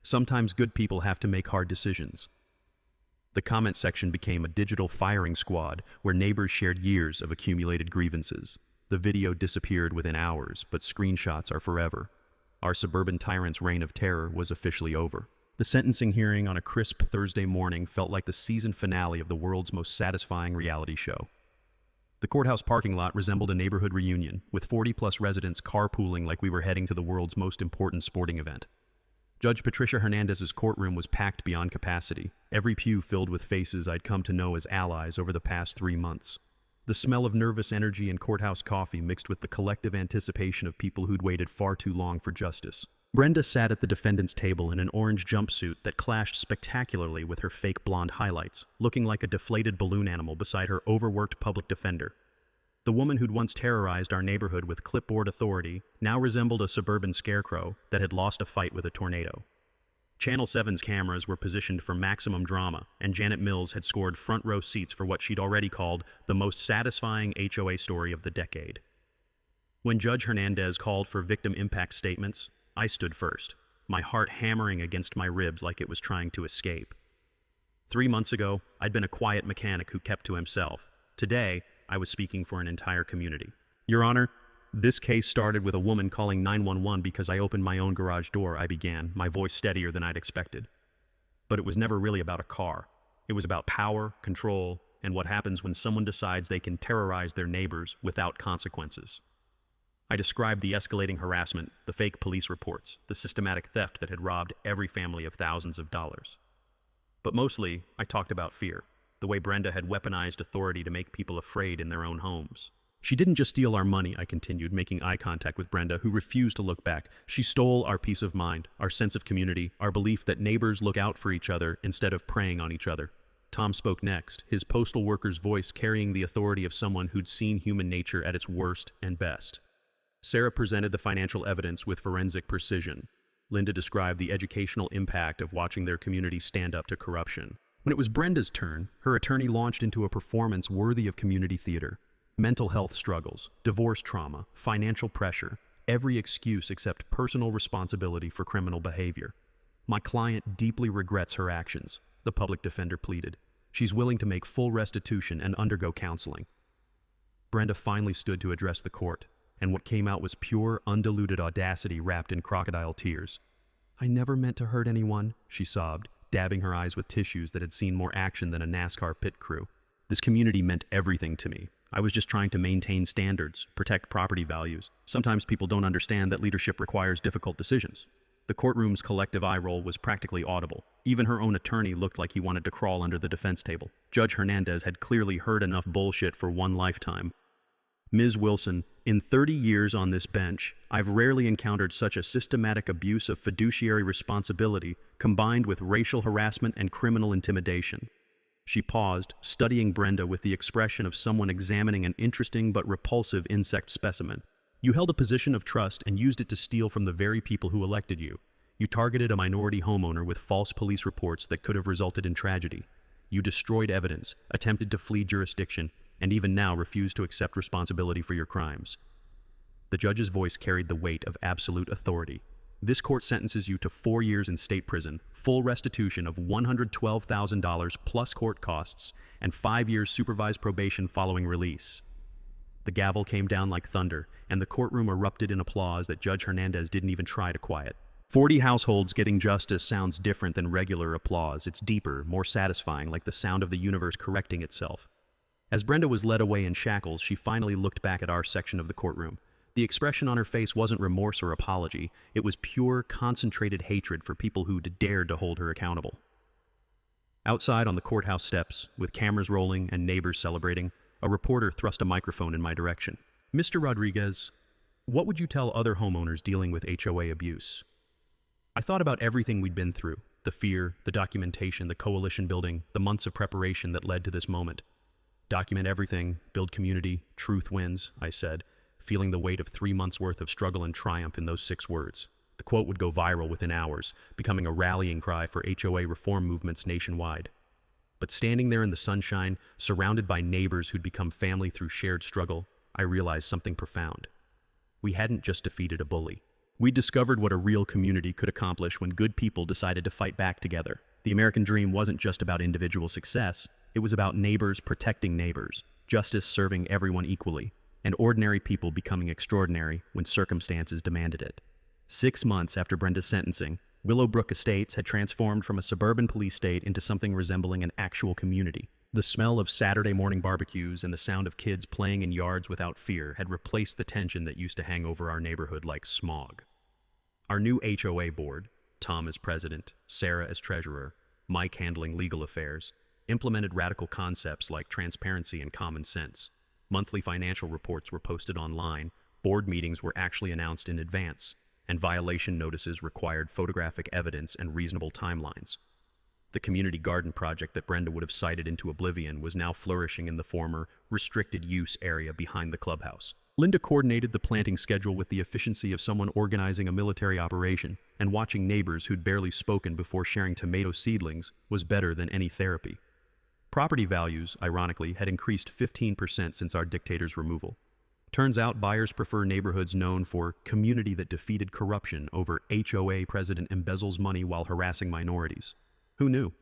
Speaker 1: "Sometimes good people have to make hard decisions." The comment section became a digital firing squad where neighbors shared years of accumulated grievances. The video disappeared within hours, but screenshots are forever. Our suburban tyrant's reign of terror was officially over. The sentencing hearing on a crisp Thursday morning felt like the season finale of the world's most satisfying reality show. The courthouse parking lot resembled a neighborhood reunion, with 40-plus residents carpooling like we were heading to the world's most important sporting event. Judge Patricia Hernandez's courtroom was packed beyond capacity, every pew filled with faces I'd come to know as allies over the past 3 months. The smell of nervous energy and courthouse coffee mixed with the collective anticipation of people who'd waited far too long for justice. Brenda sat at the defendant's table in an orange jumpsuit that clashed spectacularly with her fake blonde highlights, looking like a deflated balloon animal beside her overworked public defender. The woman who'd once terrorized our neighborhood with clipboard authority now resembled a suburban scarecrow that had lost a fight with a tornado. Channel 7's cameras were positioned for maximum drama, and Janet Mills had scored front-row seats for what she'd already called the most satisfying HOA story of the decade. When Judge Hernandez called for victim impact statements, I stood first, my heart hammering against my ribs like it was trying to escape. 3 months ago, I'd been a quiet mechanic who kept to himself. Today, I was speaking for an entire community. Your Honor, this case started with a woman calling 911 because I opened my own garage door, I began, my voice steadier than I'd expected. But it was never really about a car. It was about power, control, and what happens when someone decides they can terrorize their neighbors without consequences. I described the escalating harassment, the fake police reports, the systematic theft that had robbed every family of thousands of dollars. But mostly, I talked about fear, the way Brenda had weaponized authority to make people afraid in their own homes. She didn't just steal our money, I continued, making eye contact with Brenda, who refused to look back. She stole our peace of mind, our sense of community, our belief that neighbors look out for each other instead of preying on each other. Tom spoke next, his postal worker's voice carrying the authority of someone who'd seen human nature at its worst and best. Sarah presented the financial evidence with forensic precision. Linda described the educational impact of watching their community stand up to corruption. When it was Brenda's turn, her attorney launched into a performance worthy of community theater. Mental health struggles, divorce trauma, financial pressure, every excuse except personal responsibility for criminal behavior. My client deeply regrets her actions, the public defender pleaded. She's willing to make full restitution and undergo counseling. Brenda finally stood to address the court, and what came out was pure, undiluted audacity wrapped in crocodile tears. I never meant to hurt anyone, she sobbed, dabbing her eyes with tissues that had seen more action than a NASCAR pit crew. This community meant everything to me. I was just trying to maintain standards, protect property values. Sometimes people don't understand that leadership requires difficult decisions. The courtroom's collective eye roll was practically audible. Even her own attorney looked like he wanted to crawl under the defense table. Judge Hernandez had clearly heard enough bullshit for one lifetime. Ms. Wilson, in 30 years on this bench, I've rarely encountered such a systematic abuse of fiduciary responsibility combined with racial harassment and criminal intimidation. She paused, studying Brenda with the expression of someone examining an interesting but repulsive insect specimen. You held a position of trust and used it to steal from the very people who elected you. You targeted a minority homeowner with false police reports that could have resulted in tragedy. You destroyed evidence, attempted to flee jurisdiction, and even now refuse to accept responsibility for your crimes. The judge's voice carried the weight of absolute authority. This court sentences you to 4 years in state prison, full restitution of $112,000 plus court costs, and 5 years supervised probation following release. The gavel came down like thunder, and the courtroom erupted in applause that Judge Hernandez didn't even try to quiet. 40 households getting justice sounds different than regular applause. It's deeper, more satisfying, like the sound of the universe correcting itself. As Brenda was led away in shackles, she finally looked back at our section of the courtroom. The expression on her face wasn't remorse or apology. It was pure, concentrated hatred for people who'd dared to hold her accountable. Outside on the courthouse steps, with cameras rolling and neighbors celebrating, a reporter thrust a microphone in my direction. Mr. Rodriguez, what would you tell other homeowners dealing with HOA abuse? I thought about everything we'd been through, the fear, the documentation, the coalition building, the months of preparation that led to this moment. Document everything, build community, truth wins, I said, feeling the weight of 3 months' worth of struggle and triumph in those 6 words. The quote would go viral within hours, becoming a rallying cry for HOA reform movements nationwide. But standing there in the sunshine, surrounded by neighbors who'd become family through shared struggle, I realized something profound. We hadn't just defeated a bully. We discovered what a real community could accomplish when good people decided to fight back together. The American dream wasn't just about individual success, it was about neighbors protecting neighbors, justice serving everyone equally, and ordinary people becoming extraordinary when circumstances demanded it. 6 months after Brenda's sentencing, Willowbrook Estates had transformed from a suburban police state into something resembling an actual community. The smell of Saturday morning barbecues and the sound of kids playing in yards without fear had replaced the tension that used to hang over our neighborhood like smog. Our new HOA board, Tom as president, Sarah as treasurer, Mike handling legal affairs, implemented radical concepts like transparency and common sense. monthly financial reports were posted online, board meetings were actually announced in advance, and violation notices required photographic evidence and reasonable timelines. The community garden project that Brenda would have cited into oblivion was now flourishing in the former restricted use area behind the clubhouse. Linda coordinated the planting schedule with the efficiency of someone organizing a military operation, and watching neighbors who'd barely spoken before sharing tomato seedlings was better than any therapy. Property values, ironically, had increased 15% since our dictator's removal. Turns out buyers prefer neighborhoods known for community that defeated corruption over HOA president embezzles money while harassing minorities. Who knew?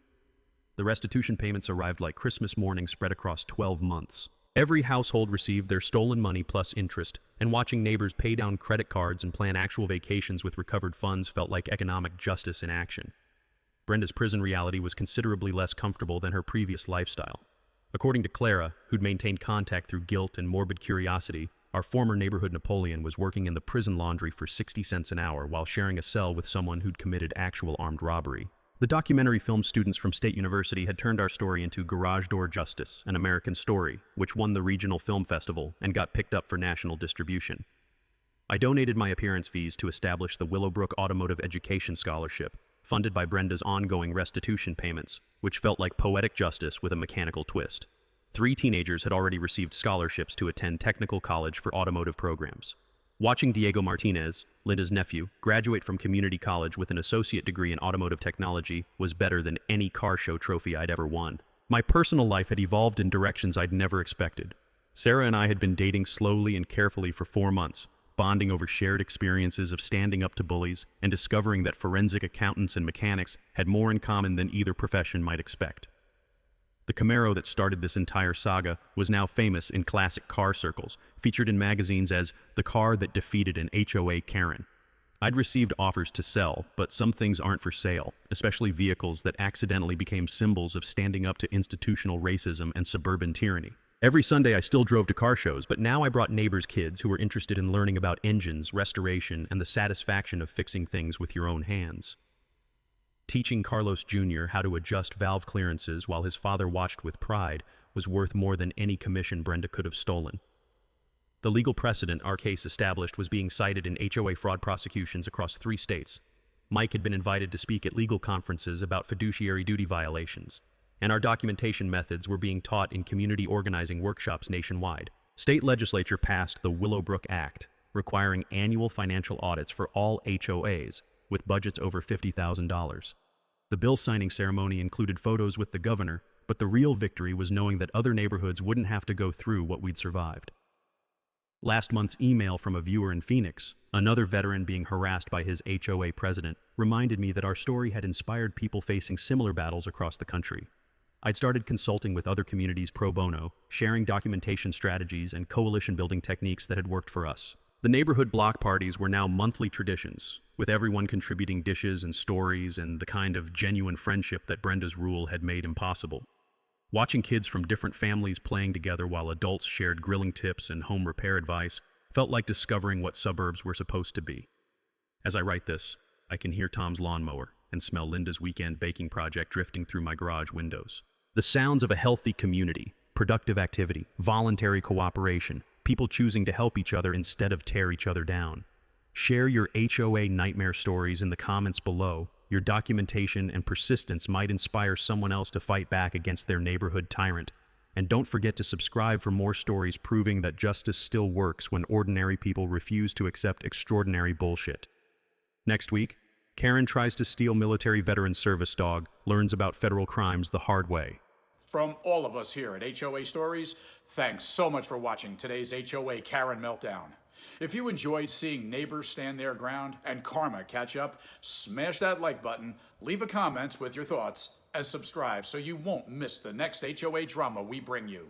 Speaker 1: The restitution payments arrived like Christmas morning spread across 12 months. Every household received their stolen money plus interest, and watching neighbors pay down credit cards and plan actual vacations with recovered funds felt like economic justice in action. Brenda's prison reality was considerably less comfortable than her previous lifestyle. According to Clara, who'd maintained contact through guilt and morbid curiosity, our former neighborhood Napoleon was working in the prison laundry for 60 cents an hour while sharing a cell with someone who'd committed actual armed robbery. The documentary film students from State University had turned our story into Garage Door Justice, an American Story, which won the regional film festival and got picked up for national distribution. I donated my appearance fees to establish the Willowbrook Automotive Education Scholarship, funded by Brenda's ongoing restitution payments, which felt like poetic justice with a mechanical twist. 3 teenagers had already received scholarships to attend technical college for automotive programs. Watching Diego Martinez, Linda's nephew, graduate from community college with an associate degree in automotive technology was better than any car show trophy I'd ever won. My personal life had evolved in directions I'd never expected. Sarah and I had been dating slowly and carefully for 4 months, bonding over shared experiences of standing up to bullies and discovering that forensic accountants and mechanics had more in common than either profession might expect. The Camaro that started this entire saga was now famous in classic car circles, featured in magazines as the car that defeated an HOA Karen. I'd received offers to sell, but some things aren't for sale, especially vehicles that accidentally became symbols of standing up to institutional racism and suburban tyranny. Every Sunday I still drove to car shows, but now I brought neighbors' kids who were interested in learning about engines, restoration, and the satisfaction of fixing things with your own hands. Teaching Carlos Jr. how to adjust valve clearances while his father watched with pride was worth more than any commission Brenda could have stolen. The legal precedent our case established was being cited in HOA fraud prosecutions across 3 states. Mike had been invited to speak at legal conferences about fiduciary duty violations, and our documentation methods were being taught in community organizing workshops nationwide. State legislature passed the Willowbrook Act, requiring annual financial audits for all HOAs, with budgets over $50,000. The bill signing ceremony included photos with the governor, but the real victory was knowing that other neighborhoods wouldn't have to go through what we'd survived. Last month's email from a viewer in Phoenix, another veteran being harassed by his HOA president, reminded me that our story had inspired people facing similar battles across the country. I'd started consulting with other communities pro bono, sharing documentation strategies and coalition-building techniques that had worked for us. The neighborhood block parties were now monthly traditions, with everyone contributing dishes and stories and the kind of genuine friendship that Brenda's rule had made impossible. Watching kids from different families playing together while adults shared grilling tips and home repair advice felt like discovering what suburbs were supposed to be. As I write this, I can hear Tom's lawnmower and smell Linda's weekend baking project drifting through my garage windows. The sounds of a healthy community, productive activity, voluntary cooperation, people choosing to help each other instead of tear each other down. Share your HOA nightmare stories in the comments below. Your documentation and persistence might inspire someone else to fight back against their neighborhood tyrant. And don't forget to subscribe for more stories proving that justice still works when ordinary people refuse to accept extraordinary bullshit. Next week, Karen tries to steal military veteran service dog, learns about federal crimes the hard way.
Speaker 2: From all of us here at HOA Stories, thanks so much for watching today's HOA Karen Meltdown. If you enjoyed seeing neighbors stand their ground and karma catch up, smash that like button, leave a comment with your thoughts, and subscribe so you won't miss the next HOA drama we bring you.